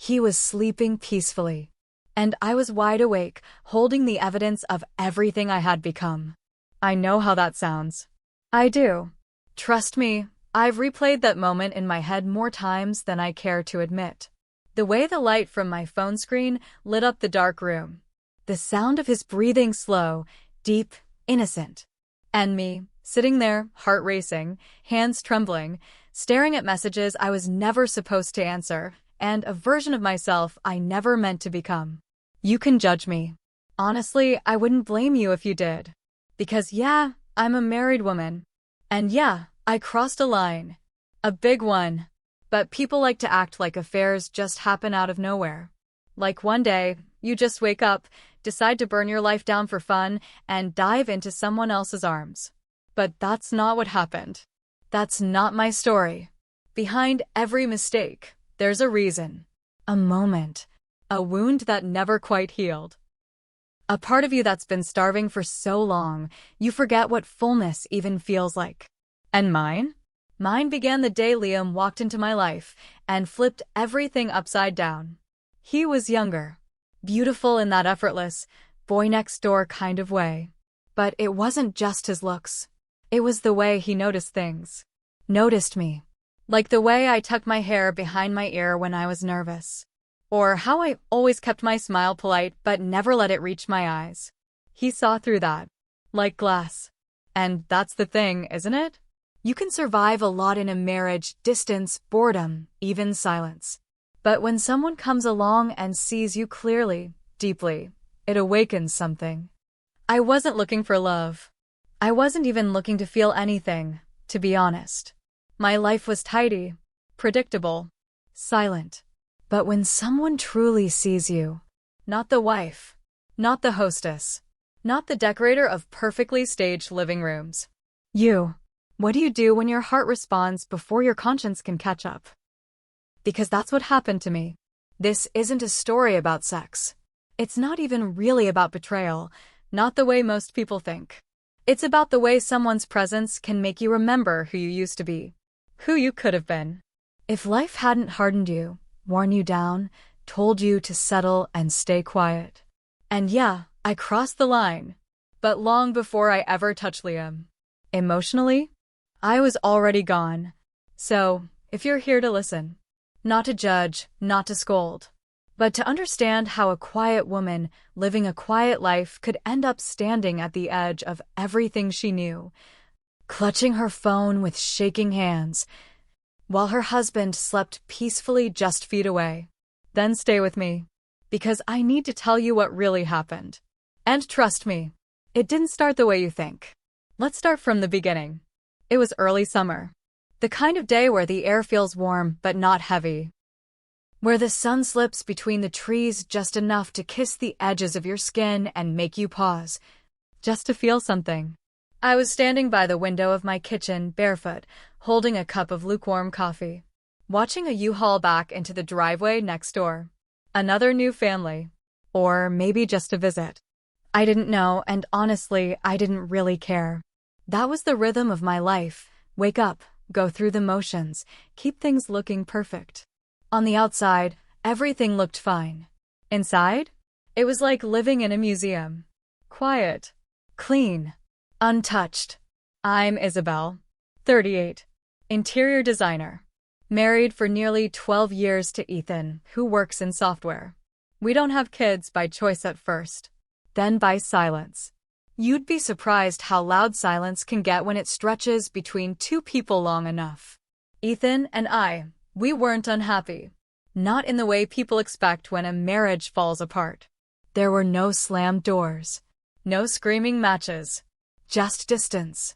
He was sleeping peacefully. And I was wide awake, holding the evidence of everything I had become. I know how that sounds. I do. Trust me, I've replayed that moment in my head more times than I care to admit. The way the light from my phone screen lit up the dark room. The sound of his breathing slow, deep, innocent. And me, sitting there, heart racing, hands trembling, staring at messages I was never supposed to answer, and a version of myself I never meant to become. You can judge me. Honestly, I wouldn't blame you if you did. Because yeah, I'm a married woman. And yeah, I crossed a line. A big one. But people like to act like affairs just happen out of nowhere. Like one day, you just wake up, decide to burn your life down for fun, and dive into someone else's arms. But that's not what happened. That's not my story. Behind every mistake, there's a reason. A moment. A wound that never quite healed. A part of you that's been starving for so long, you forget what fullness even feels like. And mine? Mine began the day Liam walked into my life and flipped everything upside down. He was younger, beautiful in that effortless, boy-next-door kind of way. But it wasn't just his looks. It was the way he noticed things. Noticed me. Like the way I tucked my hair behind my ear when I was nervous. Or how I always kept my smile polite but never let it reach my eyes. He saw through that. Like glass. And that's the thing, isn't it? You can survive a lot in a marriage, distance, boredom, even silence. But when someone comes along and sees you clearly, deeply, it awakens something. I wasn't looking for love. I wasn't even looking to feel anything, to be honest. My life was tidy, predictable, silent. But when someone truly sees you, not the wife, not the hostess, not the decorator of perfectly staged living rooms. You. What do you do when your heart responds before your conscience can catch up? Because that's what happened to me. This isn't a story about sex. It's not even really about betrayal, not the way most people think. It's about the way someone's presence can make you remember who you used to be, who you could have been. If life hadn't hardened you, worn you down, told you to settle and stay quiet. And yeah, I crossed the line. But long before I ever touched Liam. Emotionally, I was already gone. So, if you're here to listen, not to judge, not to scold, but to understand how a quiet woman living a quiet life could end up standing at the edge of everything she knew, clutching her phone with shaking hands, while her husband slept peacefully just feet away. Then stay with me, because I need to tell you what really happened. And trust me, it didn't start the way you think. Let's start from the beginning. It was early summer. The kind of day where the air feels warm but not heavy. Where the sun slips between the trees just enough to kiss the edges of your skin and make you pause, just to feel something. I was standing by the window of my kitchen, barefoot, holding a cup of lukewarm coffee, watching a U-Haul back into the driveway next door. Another new family. Or maybe just a visit. I didn't know, and honestly, I didn't really care. That was the rhythm of my life. Wake up, go through the motions, keep things looking perfect. On the outside, everything looked fine. Inside, it was like living in a museum. Quiet, clean, untouched. I'm Isabelle, 38, interior designer. Married for nearly 12 years to Ethan, who works in software. We don't have kids by choice at first, then by silence. You'd be surprised how loud silence can get when it stretches between two people long enough. Ethan and I, we weren't unhappy. Not in the way people expect when a marriage falls apart. There were no slammed doors. No screaming matches. Just distance.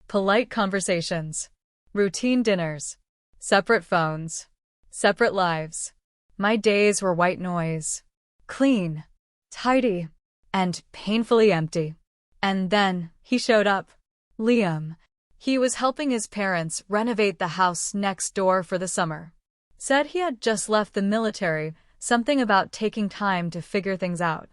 Polite conversations. Routine dinners. Separate phones. Separate lives. My days were white noise. Clean. Tidy. And painfully empty. And then, he showed up. Liam. He was helping his parents renovate the house next door for the summer. Said he had just left the military, something about taking time to figure things out.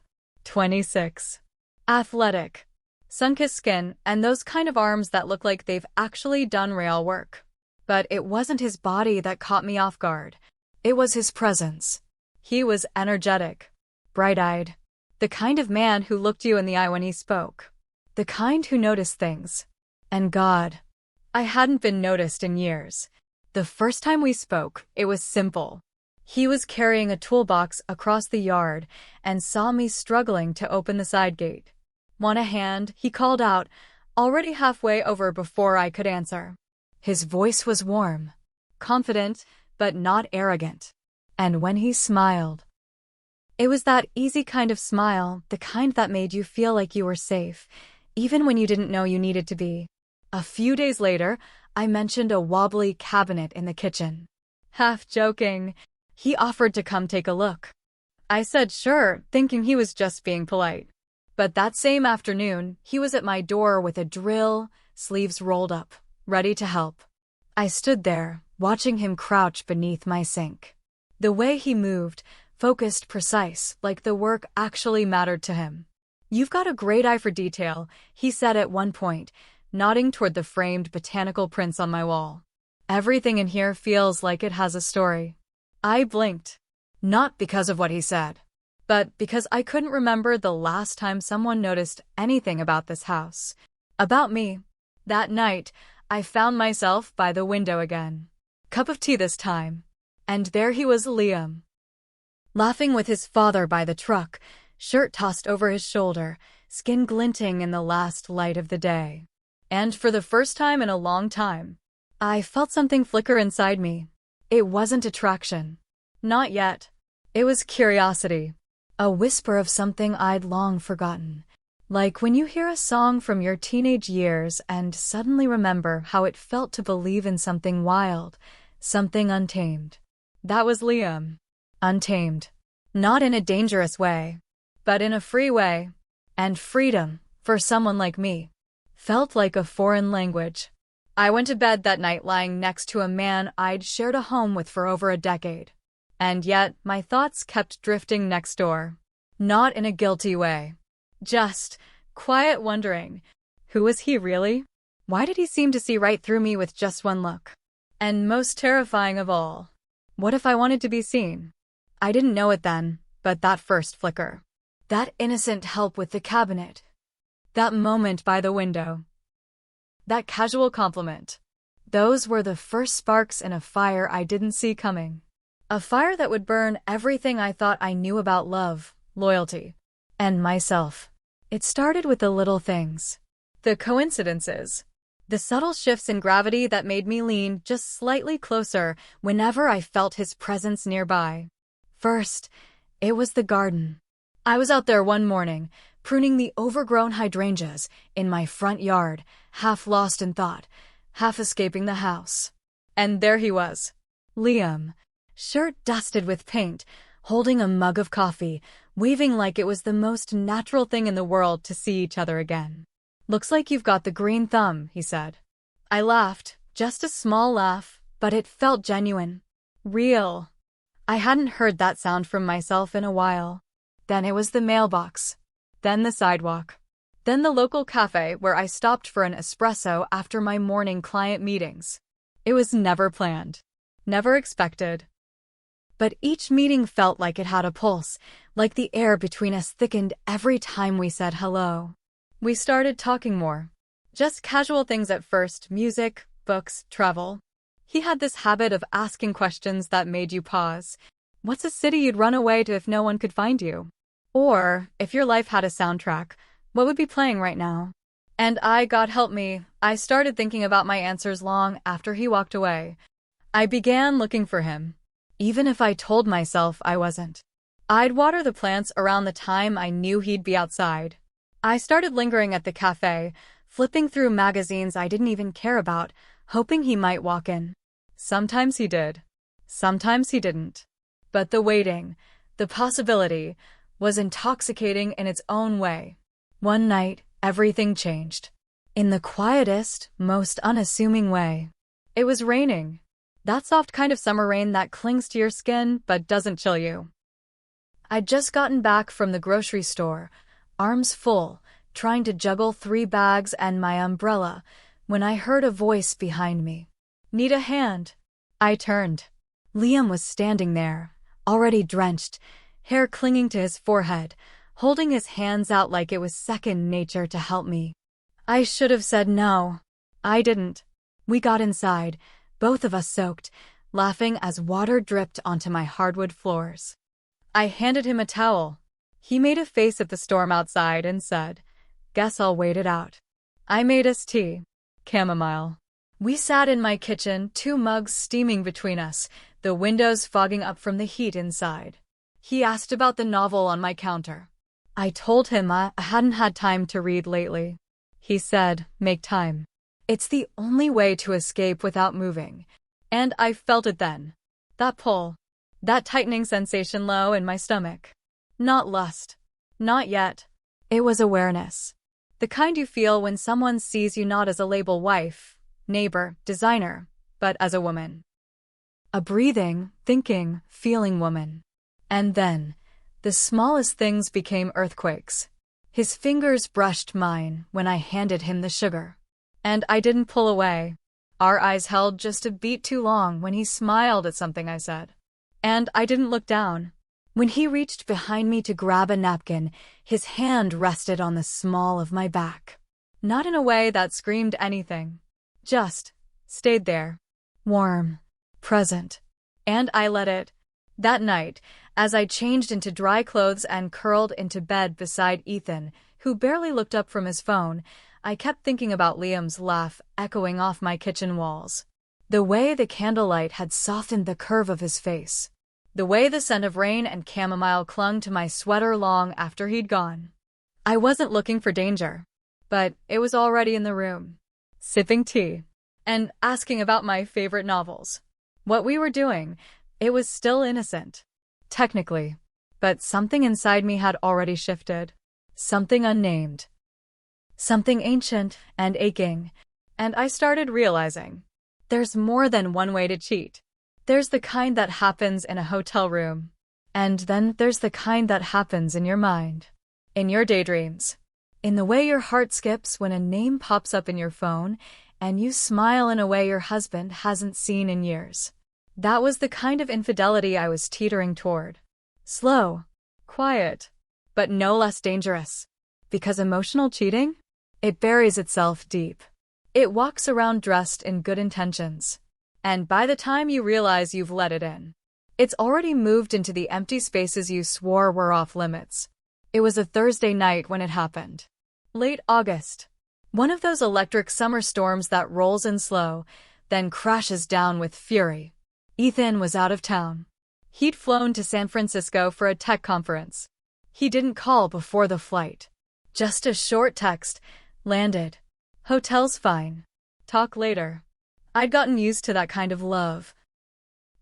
26. Athletic. Sun-kissed skin, and those kind of arms that look like they've actually done real work. But it wasn't his body that caught me off guard. It was his presence. He was energetic, bright-eyed, the kind of man who looked you in the eye when he spoke, the kind who noticed things. And God, I hadn't been noticed in years. The first time we spoke, it was simple. He was carrying a toolbox across the yard and saw me struggling to open the side gate. "Want a hand?" he called out, already halfway over before I could answer. His voice was warm, confident, but not arrogant. And when he smiled, it was that easy kind of smile, the kind that made you feel like you were safe, even when you didn't know you needed to be. A few days later, I mentioned a wobbly cabinet in the kitchen. Half joking, he offered to come take a look. I said sure, thinking he was just being polite. But that same afternoon, he was at my door with a drill, sleeves rolled up, ready to help. I stood there, watching him crouch beneath my sink. The way he moved, focused, precise, like the work actually mattered to him. "You've got a great eye for detail," he said at one point, nodding toward the framed botanical prints on my wall. "Everything in here feels like it has a story." I blinked. Not because of what he said, but because I couldn't remember the last time someone noticed anything about this house. About me. That night, I found myself by the window again. Cup of tea this time. And there he was, Liam, laughing with his father by the truck, shirt tossed over his shoulder, skin glinting in the last light of the day. And for the first time in a long time, I felt something flicker inside me. It wasn't attraction. Not yet. It was curiosity. A whisper of something I'd long forgotten. Like when you hear a song from your teenage years and suddenly remember how it felt to believe in something wild, something untamed. That was Liam. Untamed. Not in a dangerous way, but in a free way. And freedom, for someone like me, felt like a foreign language. I went to bed that night lying next to a man I'd shared a home with for over a decade. And yet, my thoughts kept drifting next door. Not in a guilty way. Just quiet wondering. Who was he really? Why did he seem to see right through me with just one look? And most terrifying of all, what if I wanted to be seen? I didn't know it then, but that first flicker. That innocent help with the cabinet. That moment by the window. That casual compliment. Those were the first sparks in a fire I didn't see coming. A fire that would burn everything I thought I knew about love, loyalty, and myself. It started with the little things. The coincidences. The subtle shifts in gravity that made me lean just slightly closer whenever I felt his presence nearby. First, it was the garden. I was out there one morning, pruning the overgrown hydrangeas in my front yard, half lost in thought, half escaping the house. And there he was. Liam. Shirt dusted with paint, holding a mug of coffee, waving like it was the most natural thing in the world to see each other again. "Looks like you've got the green thumb," he said. I laughed, just a small laugh, but it felt genuine. Real. I hadn't heard that sound from myself in a while. Then it was the mailbox. Then the sidewalk. Then the local cafe where I stopped for an espresso after my morning client meetings. It was never planned. Never expected. But each meeting felt like it had a pulse, like the air between us thickened every time we said hello. We started talking more. Just casual things at first, music, books, travel. He had this habit of asking questions that made you pause. What's a city you'd run away to if no one could find you? Or, if your life had a soundtrack, what would be playing right now? And God help me, I started thinking about my answers long after he walked away. I began looking for him. Even if I told myself I wasn't. I'd water the plants around the time I knew he'd be outside. I started lingering at the cafe, flipping through magazines I didn't even care about, hoping he might walk in. Sometimes he did. Sometimes he didn't. But the waiting, the possibility, was intoxicating in its own way. One night, everything changed. In the quietest, most unassuming way. It was raining. That soft kind of summer rain that clings to your skin but doesn't chill you. I'd just gotten back from the grocery store, arms full, trying to juggle 3 bags and my umbrella, when I heard a voice behind me. "Need a hand?" I turned. Liam was standing there, already drenched, hair clinging to his forehead, holding his hands out like it was second nature to help me. I should have said no. I didn't. We got inside, both of us soaked, laughing as water dripped onto my hardwood floors. I handed him a towel. He made a face at the storm outside and said, "Guess I'll wait it out." I made us tea. Chamomile. We sat in my kitchen, 2 mugs steaming between us, the windows fogging up from the heat inside. He asked about the novel on my counter. I told him I hadn't had time to read lately. He said, "Make time. It's the only way to escape without moving." And I felt it then. That pull. That tightening sensation low in my stomach. Not lust. Not yet. It was awareness. The kind you feel when someone sees you not as a label wife, neighbor, designer, but as a woman. A breathing, thinking, feeling woman. And then, the smallest things became earthquakes. His fingers brushed mine when I handed him the sugar. And I didn't pull away. Our eyes held just a beat too long when he smiled at something I said. And I didn't look down. When he reached behind me to grab a napkin, his hand rested on the small of my back. Not in a way that screamed anything. Just stayed there. Warm. Present. And I let it. That night, as I changed into dry clothes and curled into bed beside Ethan, who barely looked up from his phone, I kept thinking about Liam's laugh echoing off my kitchen walls. The way the candlelight had softened the curve of his face. The way the scent of rain and chamomile clung to my sweater long after he'd gone. I wasn't looking for danger, but it was already in the room. Sipping tea. And asking about my favorite novels. What we were doing, it was still innocent. Technically. But something inside me had already shifted. Something unnamed. Something ancient and aching. And I started realizing. There's more than one way to cheat. There's the kind that happens in a hotel room. And then there's the kind that happens in your mind. In your daydreams. In the way your heart skips when a name pops up in your phone and you smile in a way your husband hasn't seen in years. That was the kind of infidelity I was teetering toward. Slow. Quiet. But no less dangerous. Because emotional cheating? It buries itself deep. It walks around dressed in good intentions. And by the time you realize you've let it in, it's already moved into the empty spaces you swore were off limits. It was a Thursday night when it happened. Late August. One of those electric summer storms that rolls in slow, then crashes down with fury. Ethan was out of town. He'd flown to San Francisco for a tech conference. He didn't call before the flight. Just a short text. Landed. Hotel's fine. Talk later. I'd gotten used to that kind of love.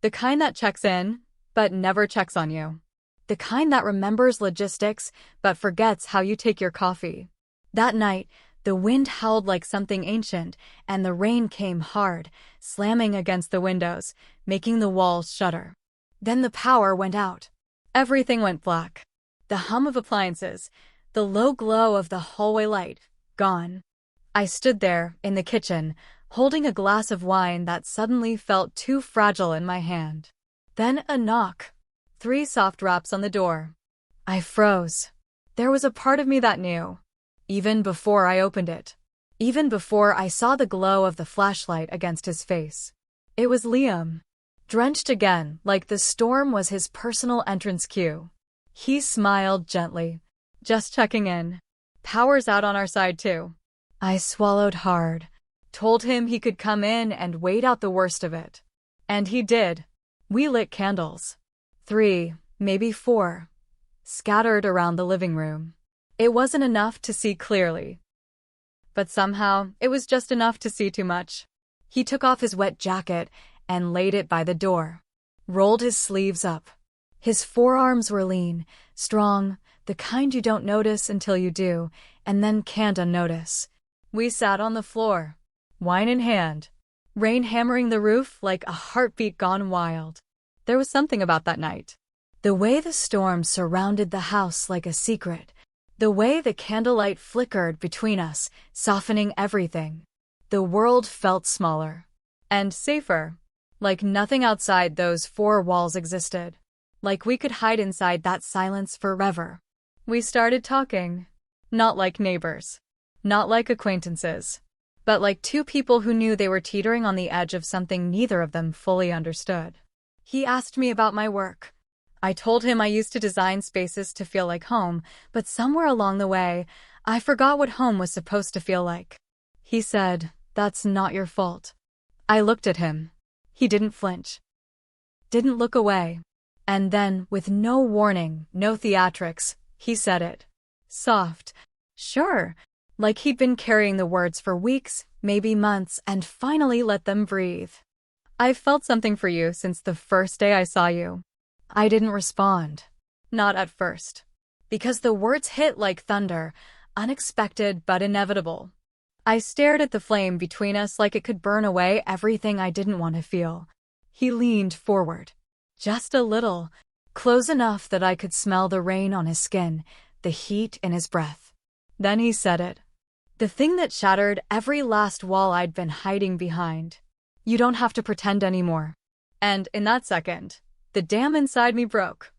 The kind that checks in, but never checks on you. The kind that remembers logistics, but forgets how you take your coffee. That night, the wind howled like something ancient, and the rain came hard, slamming against the windows, making the walls shudder. Then the power went out. Everything went black. The hum of appliances, the low glow of the hallway light, gone. I stood there, in the kitchen, holding a glass of wine that suddenly felt too fragile in my hand. Then a knock. 3 soft raps on the door. I froze. There was a part of me that knew. Even before I opened it. Even before I saw the glow of the flashlight against his face. It was Liam. Drenched again, like the storm was his personal entrance cue. He smiled gently. Just checking in. Power's out on our side too. I swallowed hard. Told him he could come in and wait out the worst of it. And he did. We lit candles. 3, maybe 4. Scattered around the living room. It wasn't enough to see clearly. But somehow, it was just enough to see too much. He took off his wet jacket and laid it by the door. Rolled his sleeves up. His forearms were lean, strong, the kind you don't notice until you do, and then can't unnotice. We sat on the floor. Wine in hand. Rain hammering the roof like a heartbeat gone wild. There was something about that night. The way the storm surrounded the house like a secret. The way the candlelight flickered between us, softening everything. The world felt smaller. And safer. Like nothing outside those 4 walls existed. like we could hide inside that silence forever. We started talking. Not like neighbors. Not like acquaintances. But like two people who knew they were teetering on the edge of something neither of them fully understood. He asked me about my work. I told him I used to design spaces to feel like home, but somewhere along the way, I forgot what home was supposed to feel like. He said, "That's not your fault." I looked at him. He didn't flinch. Didn't look away. And then, with no warning, no theatrics, he said it. Soft. Sure. Like he'd been carrying the words for weeks, maybe months, and finally let them breathe. "I've felt something for you since the first day I saw you." I didn't respond. Not at first. Because the words hit like thunder, unexpected but inevitable. I stared at the flame between us like it could burn away everything I didn't want to feel. He leaned forward. Just a little. Close enough that I could smell the rain on his skin, the heat in his breath. Then he said it. The thing that shattered every last wall I'd been hiding behind. "You don't have to pretend anymore." And in that second, the dam inside me broke.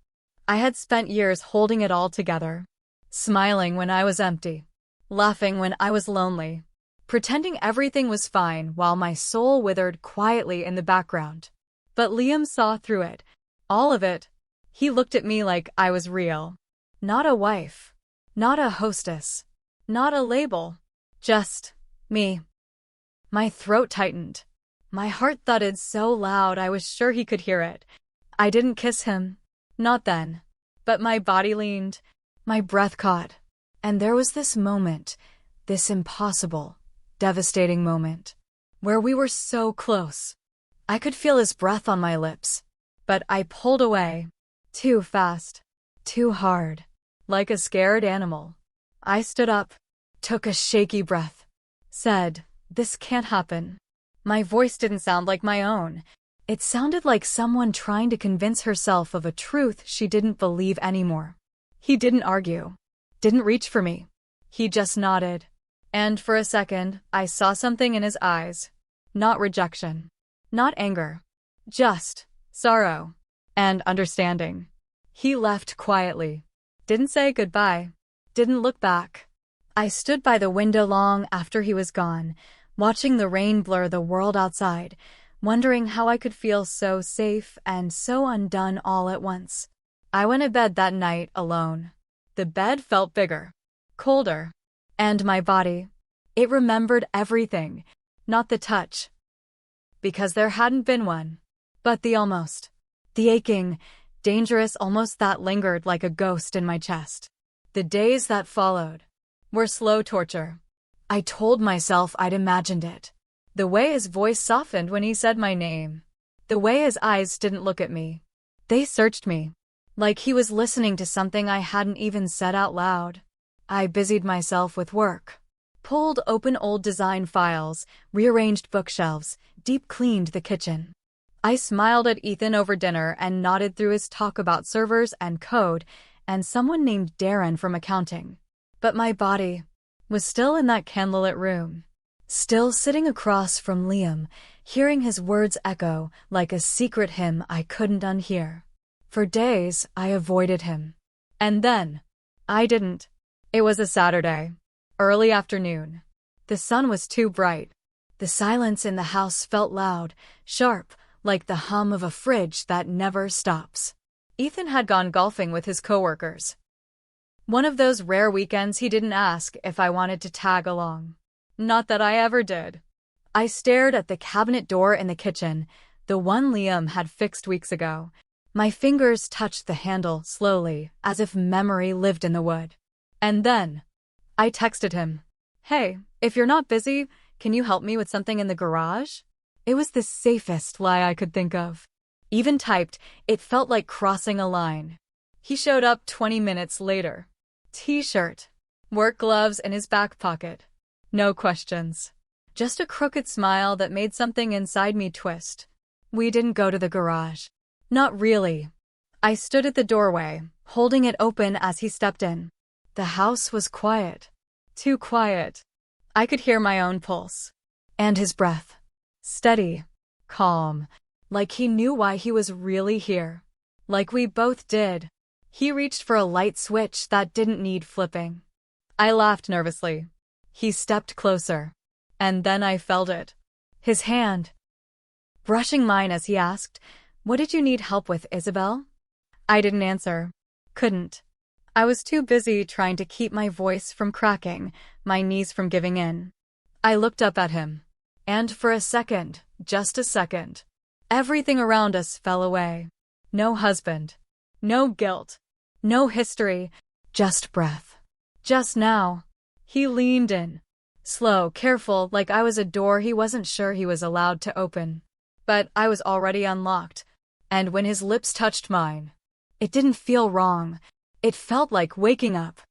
I had spent years holding it all together. Smiling when I was empty. Laughing when I was lonely. Pretending everything was fine while my soul withered quietly in the background. But Liam saw through it. All of it. He looked at me like I was real. Not a wife. Not a hostess. Not a label. Just me. My throat tightened. My heart thudded so loud I was sure he could hear it. I didn't kiss him. Not then. But my body leaned. My breath caught. And there was this moment, this impossible, devastating moment, where we were so close. I could feel his breath on my lips. But I pulled away. Too fast. Too hard. Like a scared animal. I stood up. Took a shaky breath. Said, "This can't happen." My voice didn't sound like my own. It sounded like someone trying to convince herself of a truth she didn't believe anymore. He didn't argue. Didn't reach for me. He just nodded. And for a second, I saw something in his eyes. Not rejection. Not anger. Just sorrow. And understanding. He left quietly. Didn't say goodbye. Didn't look back. I stood by the window long after he was gone, watching the rain blur the world outside, wondering how I could feel so safe and so undone all at once. I went to bed that night alone. The bed felt bigger, colder, and my body, it remembered everything, not the touch. Because there hadn't been one, but the almost. The aching, dangerous almost that lingered like a ghost in my chest. The days that followed were slow torture. I told myself I'd imagined it. The way his voice softened when he said my name. The way his eyes didn't look at me. They searched me. Like he was listening to something I hadn't even said out loud. I busied myself with work. Pulled open old design files, rearranged bookshelves, deep cleaned the kitchen. I smiled at Ethan over dinner and nodded through his talk about servers and code and someone named Darren from accounting. But my body was still in that candlelit room. Still sitting across from Liam, hearing his words echo like a secret hymn I couldn't unhear. For days, I avoided him. And then, I didn't. It was a Saturday. Early afternoon. The sun was too bright. The silence in the house felt loud, sharp, like the hum of a fridge that never stops. Ethan had gone golfing with his coworkers. One of those rare weekends he didn't ask if I wanted to tag along. Not that I ever did. I stared at the cabinet door in the kitchen, the one Liam had fixed weeks ago. My fingers touched the handle slowly, as if memory lived in the wood. And then, I texted him. "Hey, if you're not busy, can you help me with something in the garage?" It was the safest lie I could think of. Even typed, it felt like crossing a line. He showed up 20 minutes later. T-shirt. Work gloves in his back pocket. No questions. Just a crooked smile that made something inside me twist. We didn't go to the garage. Not really. I stood at the doorway, holding it open as he stepped in. The house was quiet. Too quiet. I could hear my own pulse. And his breath. Steady. Calm. Like he knew why he was really here. Like we both did. He reached for a light switch that didn't need flipping. I laughed nervously. He stepped closer. And then I felt it. His hand. Brushing mine as he asked, "What did you need help with, Isabelle?" I didn't answer. Couldn't. I was too busy trying to keep my voice from cracking, my knees from giving in. I looked up at him. And for a second, just a second, everything around us fell away. No husband. No guilt. No history. Just breath. Just now. He leaned in. Slow, careful, like I was a door he wasn't sure he was allowed to open. But I was already unlocked. And when his lips touched mine, it didn't feel wrong. It felt like waking up.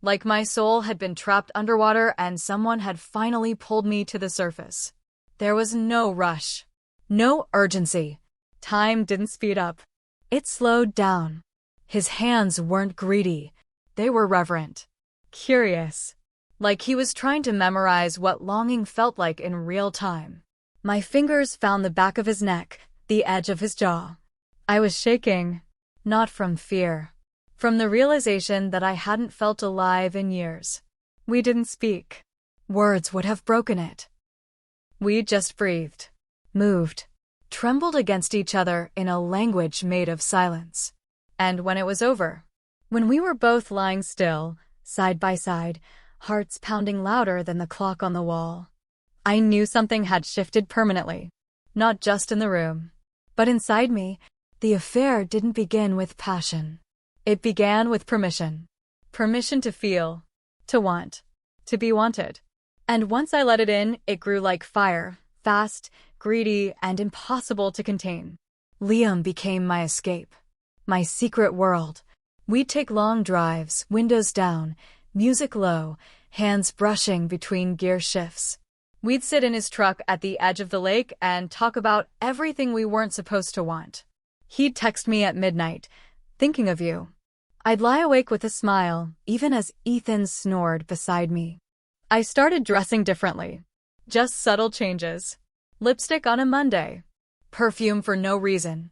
Like my soul had been trapped underwater and someone had finally pulled me to the surface. There was no rush. No urgency. Time didn't speed up. It slowed down. His hands weren't greedy. They were reverent. Curious. Like he was trying to memorize what longing felt like in real time. My fingers found the back of his neck, the edge of his jaw. I was shaking. Not from fear. From the realization that I hadn't felt alive in years. We didn't speak. Words would have broken it. We just breathed. Moved. Trembled against each other in a language made of silence. And when it was over, when we were both lying still, side by side, hearts pounding louder than the clock on the wall, I knew something had shifted permanently. Not just in the room, but inside me. The affair didn't begin with passion. It began with permission. Permission to feel, to want, to be wanted. And once I let it in, it grew like fire, fast, greedy, and impossible to contain. Liam became my escape. My secret world. We'd take long drives, windows down, music low, hands brushing between gear shifts. We'd sit in his truck at the edge of the lake and talk about everything we weren't supposed to want. He'd text me at midnight, "Thinking of you." I'd lie awake with a smile, even as Ethan snored beside me. I started dressing differently. Just subtle changes. Lipstick on a Monday. Perfume for no reason.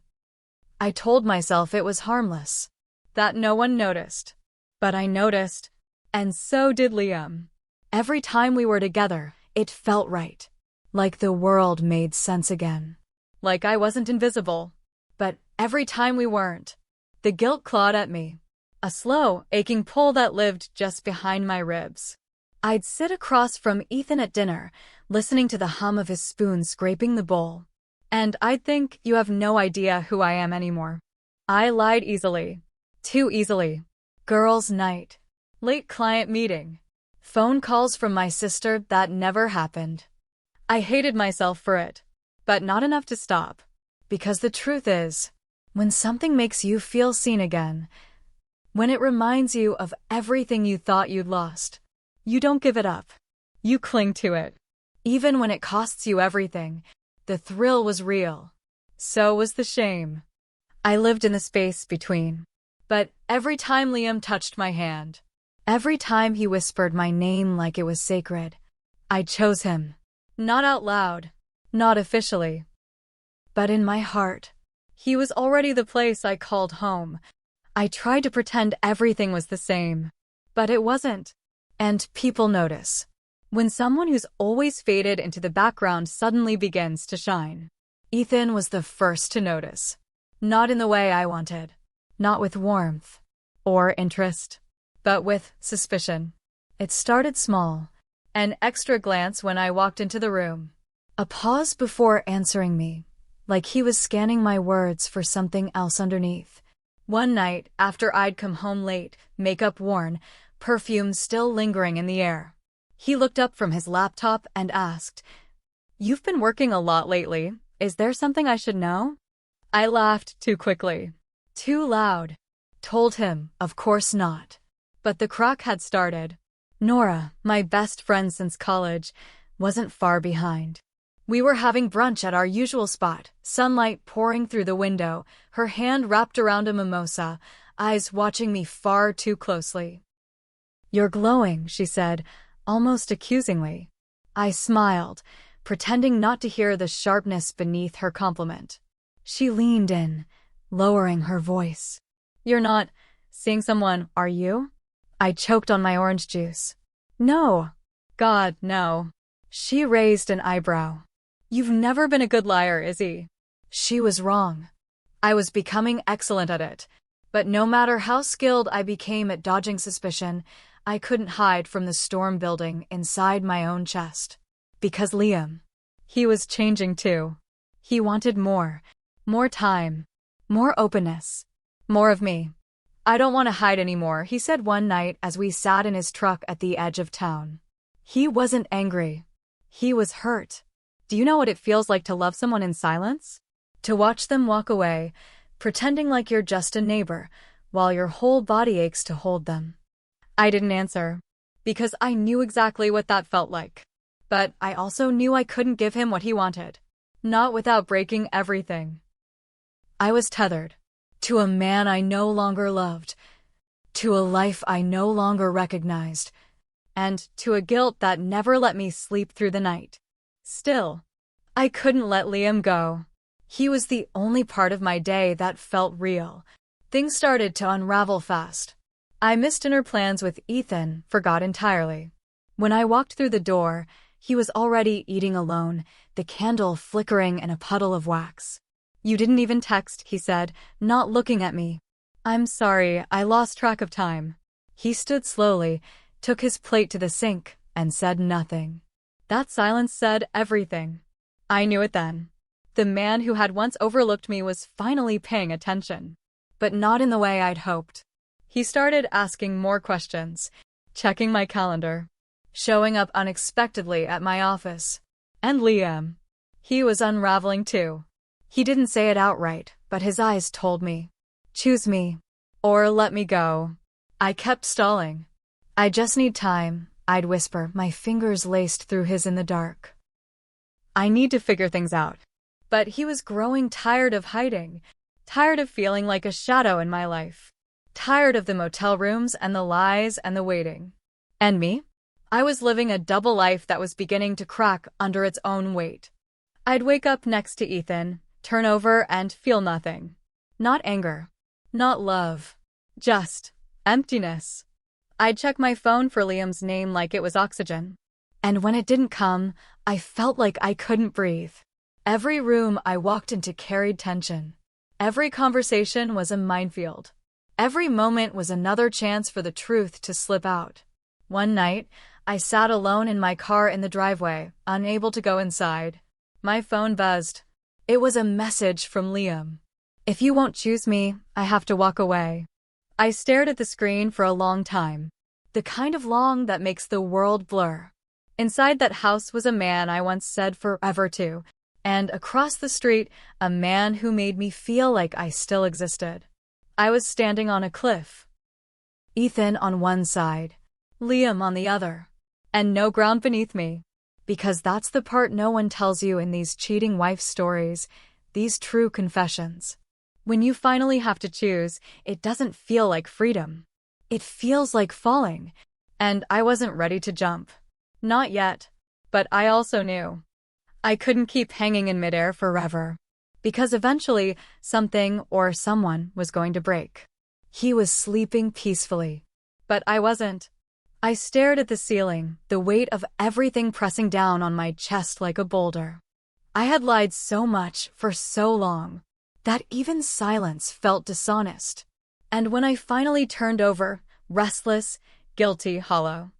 I told myself it was harmless. That no one noticed. But I noticed. And so did Liam. Every time we were together, it felt right. Like the world made sense again. Like I wasn't invisible. But every time we weren't, the guilt clawed at me. A slow, aching pull that lived just behind my ribs. I'd sit across from Ethan at dinner, listening to the hum of his spoon scraping the bowl. And I'd think, "You have no idea who I am anymore." I lied easily. Too easily. Girls' night. Late client meeting. Phone calls from my sister that never happened. I hated myself for it. But not enough to stop. Because the truth is, when something makes you feel seen again, when it reminds you of everything you thought you'd lost, you don't give it up. You cling to it. Even when it costs you everything, the thrill was real. So was the shame. I lived in the space between. But every time Liam touched my hand, every time he whispered my name like it was sacred, I chose him. Not out loud. Not officially. But in my heart. He was already the place I called home. I tried to pretend everything was the same. But it wasn't. And people notice. When someone who's always faded into the background suddenly begins to shine. Ethan was the first to notice. Not in the way I wanted. Not with warmth. Or interest. But with suspicion. It started small. An extra glance when I walked into the room. A pause before answering me. Like he was scanning my words for something else underneath. One night, after I'd come home late, makeup worn, perfume still lingering in the air, he looked up from his laptop and asked, "You've been working a lot lately. Is there something I should know?" I laughed too quickly. Too loud. Told him, of course not. But the crack had started. Nora, my best friend since college, wasn't far behind. We were having brunch at our usual spot, sunlight pouring through the window, her hand wrapped around a mimosa, eyes watching me far too closely. "You're glowing," she said, almost accusingly. I smiled, pretending not to hear the sharpness beneath her compliment. She leaned in, lowering her voice. You're not seeing someone, are you? I choked on my orange juice. No. God, no. She raised an eyebrow. You've never been a good liar, Izzy. She was wrong. I was becoming excellent at it. But no matter how skilled I became at dodging suspicion, I couldn't hide from the storm building inside my own chest. Because Liam. He was changing too. He wanted more. More time. More openness. More of me. I don't want to hide anymore, he said one night as we sat in his truck at the edge of town. He wasn't angry. He was hurt. Do you know what it feels like to love someone in silence? To watch them walk away, pretending like you're just a neighbor, while your whole body aches to hold them. I didn't answer, because I knew exactly what that felt like. But I also knew I couldn't give him what he wanted. Not without breaking everything. I was tethered. To a man I no longer loved. To a life I no longer recognized. And to a guilt that never let me sleep through the night. Still, I couldn't let Liam go. He was the only part of my day that felt real. Things started to unravel fast. I missed dinner plans with Ethan, forgot entirely. When I walked through the door, he was already eating alone, the candle flickering in a puddle of wax. You didn't even text, he said, not looking at me. I'm sorry, I lost track of time. He stood slowly, took his plate to the sink, and said nothing. That silence said everything. I knew it then. The man who had once overlooked me was finally paying attention. But not in the way I'd hoped. He started asking more questions, checking my calendar, showing up unexpectedly at my office. And Liam. He was unraveling too. He didn't say it outright, but his eyes told me. Choose me. Or let me go. I kept stalling. I just need time, I'd whisper, my fingers laced through his in the dark. I need to figure things out. But he was growing tired of hiding, tired of feeling like a shadow in my life, tired of the motel rooms and the lies and the waiting. And me? I was living a double life that was beginning to crack under its own weight. I'd wake up next to Ethan, turn over and feel nothing. Not anger. Not love. Just emptiness. I'd check my phone for Liam's name like it was oxygen. And when it didn't come, I felt like I couldn't breathe. Every room I walked into carried tension. Every conversation was a minefield. Every moment was another chance for the truth to slip out. One night, I sat alone in my car in the driveway, unable to go inside. My phone buzzed. It was a message from Liam. If you won't choose me, I have to walk away. I stared at the screen for a long time. The kind of long that makes the world blur. Inside that house was a man I once said forever to, and across the street, a man who made me feel like I still existed. I was standing on a cliff. Ethan on one side, Liam on the other, and no ground beneath me. Because that's the part no one tells you in these cheating wife stories, these true confessions. When you finally have to choose, it doesn't feel like freedom. It feels like falling, and I wasn't ready to jump. Not yet, but I also knew. I couldn't keep hanging in midair forever, because eventually something or someone was going to break. He was sleeping peacefully, but I wasn't. I stared at the ceiling, the weight of everything pressing down on my chest like a boulder. I had lied so much for so long that even silence felt dishonest. And when I finally turned over, restless, guilty, hollow,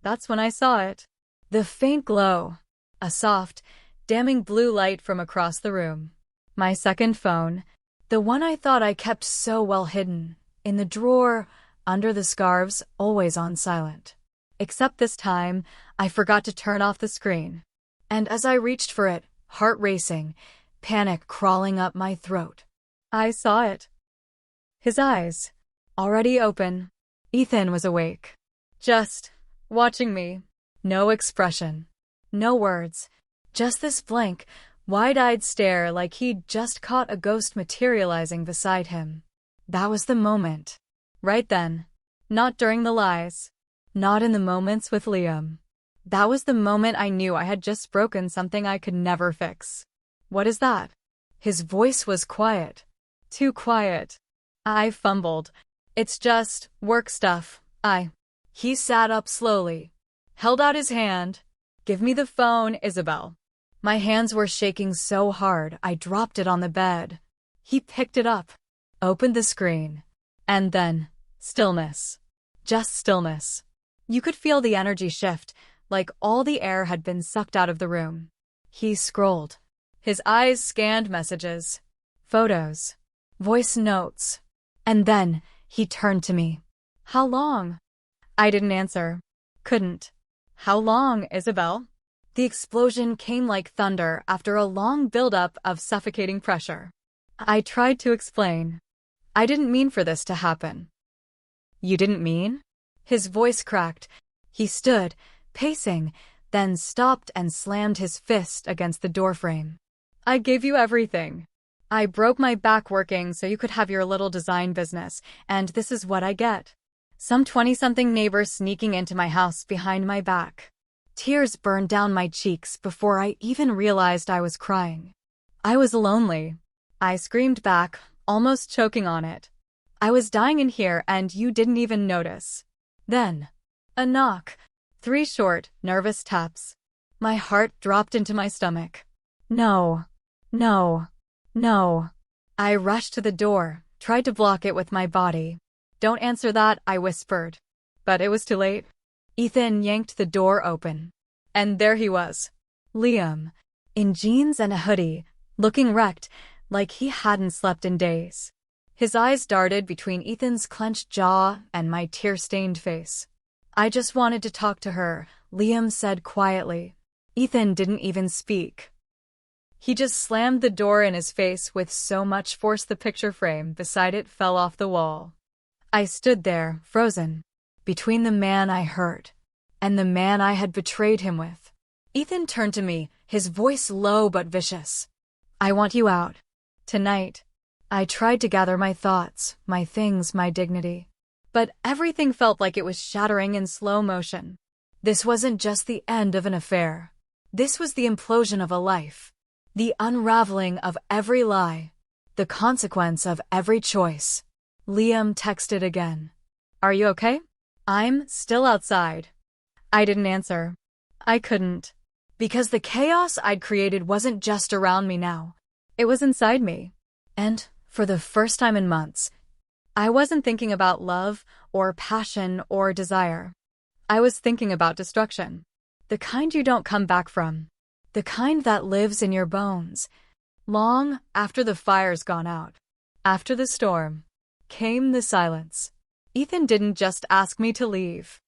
that's when I saw it. The faint glow. A soft, damning blue light from across the room. My second phone, the one I thought I kept so well hidden, in the drawer, under the scarves, always on silent. Except this time, I forgot to turn off the screen. And as I reached for it, heart racing, panic crawling up my throat, I saw it. His eyes, already open. Ethan was awake. Just watching me. No expression. No words. Just this blank, wide-eyed stare like he'd just caught a ghost materializing beside him. That was the moment. Right then. Not during the lies. Not in the moments with Liam. That was the moment I knew I had just broken something I could never fix. What is that? His voice was quiet, Too quiet. I fumbled. It's just work stuff. He sat up slowly, held out his hand. Give me the phone, Isabelle. My hands were shaking so hard I dropped it on the bed. He picked it up, opened the screen, and then stillness. Just stillness. You could feel the energy shift, like all the air had been sucked out of the room. He scrolled. His eyes scanned messages, photos, voice notes. And then he turned to me. How long? I didn't answer. Couldn't. How long, Isabelle? The explosion came like thunder after a long buildup of suffocating pressure. I tried to explain. I didn't mean for this to happen. You didn't mean? His voice cracked. He stood, pacing, then stopped and slammed his fist against the doorframe. I gave you everything. I broke my back working so you could have your little design business, and this is what I get. Some 20-something neighbor sneaking into my house behind my back. Tears burned down my cheeks before I even realized I was crying. I was lonely. I screamed back, almost choking on it. I was dying in here and you didn't even notice. Then, a knock. 3 short, nervous taps. My heart dropped into my stomach. No. No. No. I rushed to the door, tried to block it with my body. Don't answer that, I whispered. But it was too late. Ethan yanked the door open. And there he was. Liam, in jeans and a hoodie, looking wrecked, like he hadn't slept in days. His eyes darted between Ethan's clenched jaw and my tear-stained face. I just wanted to talk to her, Liam said quietly. Ethan didn't even speak. He just slammed the door in his face with so much force the picture frame beside it fell off the wall. I stood there, frozen, between the man I hurt and the man I had betrayed him with. Ethan turned to me, his voice low but vicious. I want you out. Tonight. I tried to gather my thoughts, my things, my dignity. But everything felt like it was shattering in slow motion. This wasn't just the end of an affair. This was the implosion of a life. The unraveling of every lie. The consequence of every choice. Liam texted again. Are you okay? I'm still outside. I didn't answer. I couldn't. Because the chaos I'd created wasn't just around me now. It was inside me. And, for the first time in months, I wasn't thinking about love or passion or desire. I was thinking about destruction. The kind you don't come back from. The kind that lives in your bones. Long after the fire's gone out. After the storm came the silence. Ethan didn't just ask me to leave.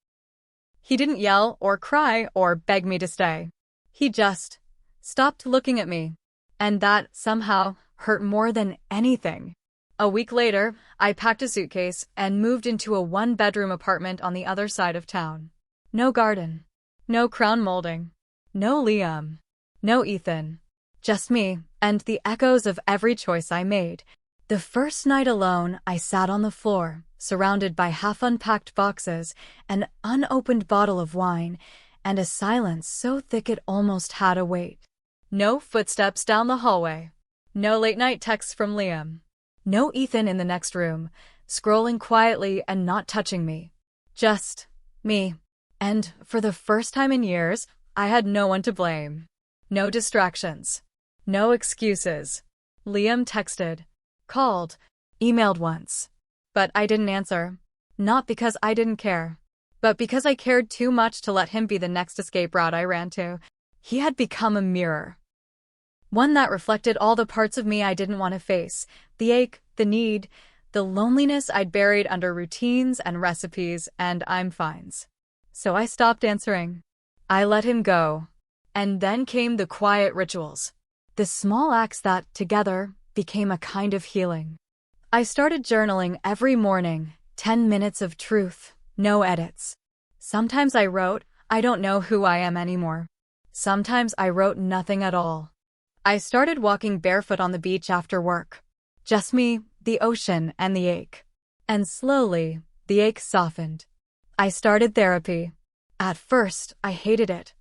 He didn't yell or cry or beg me to stay. He just stopped looking at me. And that, somehow, hurt more than anything. A week later, I packed a suitcase and moved into a 1-bedroom apartment on the other side of town. No garden. No crown molding. No Liam. No Ethan. Just me, and the echoes of every choice I made. The first night alone, I sat on the floor, surrounded by half-unpacked boxes, an unopened bottle of wine, and a silence so thick it almost had a weight. No footsteps down the hallway. No late-night texts from Liam. No Ethan in the next room, scrolling quietly and not touching me. Just me. And for the first time in years, I had no one to blame. No distractions. No excuses. Liam texted, called, emailed once. But I didn't answer. Not because I didn't care, but because I cared too much to let him be the next escape route I ran to. He had become a mirror. One that reflected all the parts of me I didn't want to face. The ache, the need, the loneliness I'd buried under routines and recipes and I'm fines. So I stopped answering. I let him go. And then came the quiet rituals. The small acts that, together, became a kind of healing. I started journaling every morning, 10 minutes of truth, no edits. Sometimes I wrote, I don't know who I am anymore. Sometimes I wrote nothing at all. I started walking barefoot on the beach after work. Just me, the ocean, and the ache. And slowly, the ache softened. I started therapy. At first, I hated it.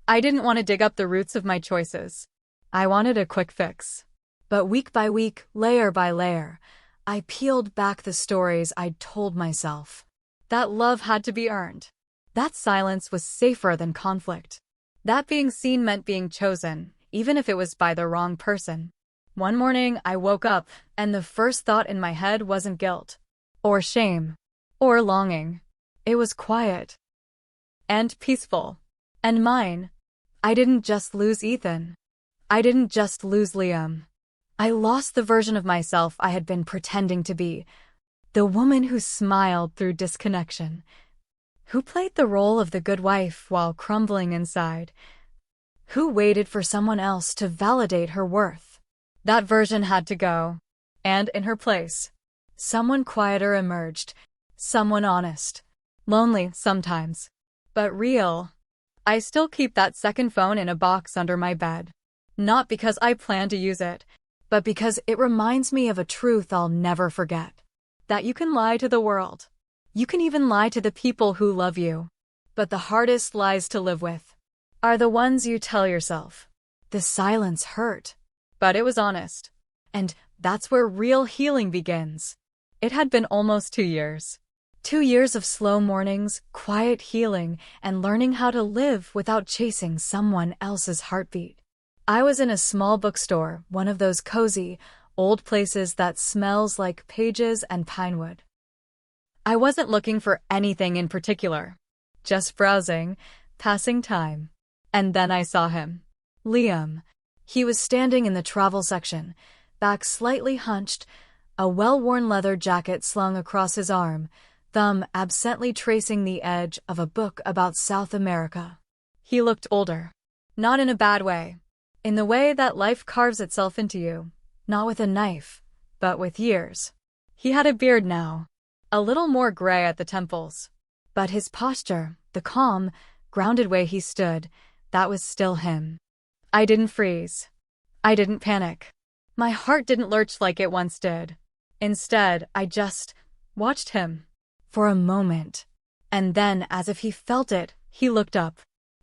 I didn't want to dig up the roots of my choices. I wanted a quick fix. But week by week, layer by layer, I peeled back the stories I'd told myself. That love had to be earned. That silence was safer than conflict. That being seen meant being chosen, even if it was by the wrong person. One morning, I woke up, and the first thought in my head wasn't guilt, or shame, or longing. It was quiet. And peaceful. And mine. I didn't just lose Ethan. I didn't just lose Liam. I lost the version of myself I had been pretending to be. The woman who smiled through disconnection. Who played the role of the good wife while crumbling inside. Who waited for someone else to validate her worth. That version had to go. And in her place, someone quieter emerged. Someone honest. Lonely sometimes. But real. I still keep that second phone in a box under my bed. Not because I plan to use it, but because it reminds me of a truth I'll never forget. That you can lie to the world. You can even lie to the people who love you. But the hardest lies to live with are the ones you tell yourself. The silence hurt, but it was honest. And that's where real healing begins. It had been almost 2 years. 2 years of slow mornings, quiet healing, and learning how to live without chasing someone else's heartbeat. I was in a small bookstore, one of those cozy, old places that smells like pages and pine wood. I wasn't looking for anything in particular. Just browsing, passing time. And then I saw him. Liam. He was standing in the travel section, back slightly hunched, a well-worn leather jacket slung across his arm, thumb absently tracing the edge of a book about South America. He looked older. Not in a bad way. In the way that life carves itself into you. Not with a knife, but with years. He had a beard now. A little more gray at the temples. But his posture, the calm, grounded way he stood, that was still him. I didn't freeze. I didn't panic. My heart didn't lurch like it once did. Instead, I just watched him. For a moment. And then, as if he felt it, he looked up.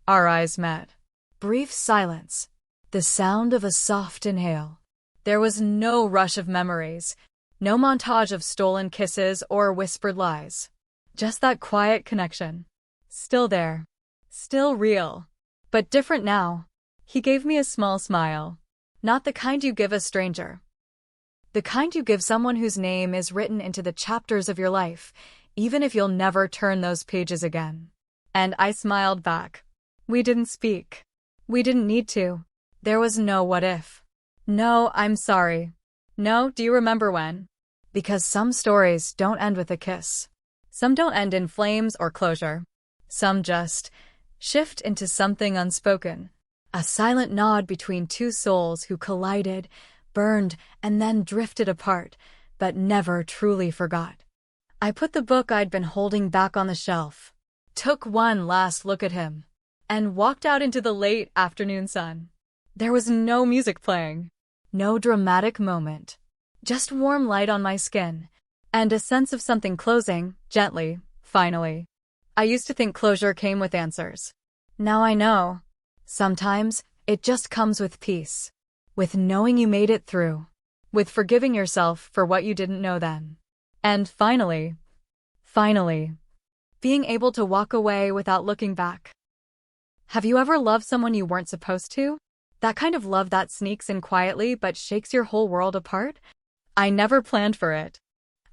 Our eyes met. Brief silence. The sound of a soft inhale. There was no rush of memories. No montage of stolen kisses or whispered lies. Just that quiet connection. Still there. Still real. But different now. He gave me a small smile. Not the kind you give a stranger. The kind you give someone whose name is written into the chapters of your life, even if you'll never turn those pages again. And I smiled back. We didn't speak. We didn't need to. There was no what if. No, I'm sorry. No, do you remember when? Because some stories don't end with a kiss. Some don't end in flames or closure. Some just shift into something unspoken. A silent nod between two souls who collided, burned, and then drifted apart, but never truly forgot. I put the book I'd been holding back on the shelf, took one last look at him, and walked out into the late afternoon sun. There was no music playing, no dramatic moment, just warm light on my skin, and a sense of something closing, gently, finally. I used to think closure came with answers. Now I know. Sometimes, it just comes with peace. With knowing you made it through. With forgiving yourself for what you didn't know then. And finally, being able to walk away without looking back. Have you ever loved someone you weren't supposed to? That kind of love that sneaks in quietly but shakes your whole world apart? I never planned for it.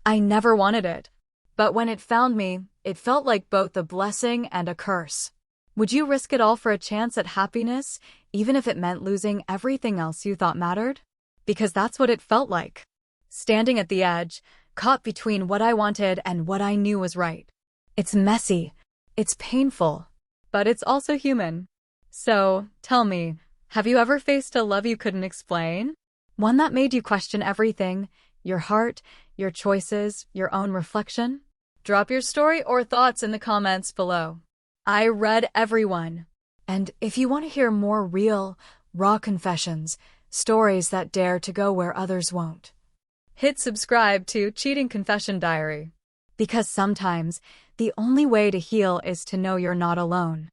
I never wanted it. But when it found me, it felt like both a blessing and a curse. Would you risk it all for a chance at happiness, even if it meant losing everything else you thought mattered? Because that's what it felt like. Standing at the edge, caught between what I wanted and what I knew was right. It's messy. It's painful. But it's also human. So, tell me, have you ever faced a love you couldn't explain? One that made you question everything, your heart, your choices, your own reflection? Drop your story or thoughts in the comments below. I read everyone. And if you want to hear more real, raw confessions, stories that dare to go where others won't, hit subscribe to Cheating Confession Diary. Because sometimes, the only way to heal is to know you're not alone.